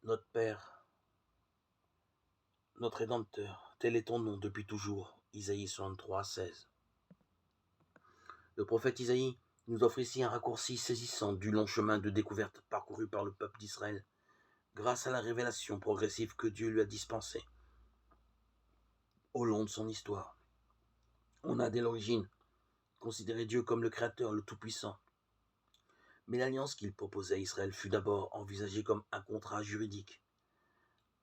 Notre Père, notre Rédempteur, tel est ton nom depuis toujours. Isaïe 63, 16. Le prophète Isaïe nous offre ici un raccourci saisissant du long chemin de découverte parcouru par le peuple d'Israël, grâce à la révélation progressive que Dieu lui a dispensée au long de son histoire. On a dès l'origine considéré Dieu comme le Créateur, le Tout-Puissant. Mais l'alliance qu'il proposait à Israël fut d'abord envisagée comme un contrat juridique,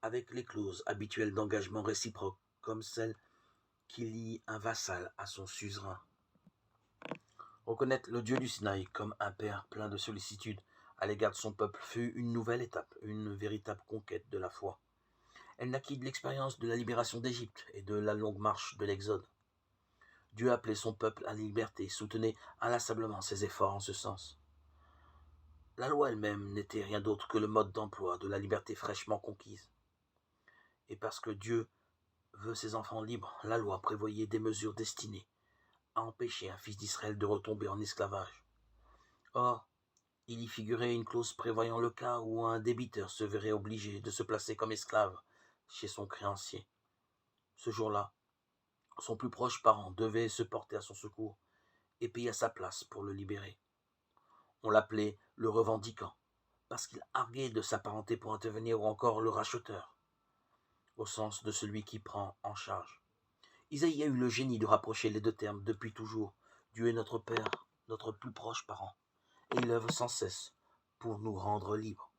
avec les clauses habituelles d'engagement réciproque, comme celle qui lie un vassal à son suzerain. Reconnaître le Dieu du Sinaï comme un père plein de sollicitude à l'égard de son peuple fut une nouvelle étape, une véritable conquête de la foi. Elle naquit de l'expérience de la libération d'Égypte et de la longue marche de l'Exode. Dieu appelait son peuple à la liberté, soutenait inlassablement ses efforts en ce sens. La loi elle-même n'était rien d'autre que le mode d'emploi de la liberté fraîchement conquise. Et parce que Dieu veut ses enfants libres, la loi prévoyait des mesures destinées à empêcher un fils d'Israël de retomber en esclavage. Or, il y figurait une clause prévoyant le cas où un débiteur se verrait obligé de se placer comme esclave chez son créancier. Ce jour-là, son plus proche parent devait se porter à son secours et payer à sa place pour le libérer. On l'appelait le revendiquant, parce qu'il arguait de sa parenté pour intervenir, ou encore le racheteur, au sens de celui qui prend en charge. Isaïe a eu le génie de rapprocher les deux termes depuis toujours. Dieu est notre Père, notre plus proche parent, et il œuvre sans cesse pour nous rendre libres.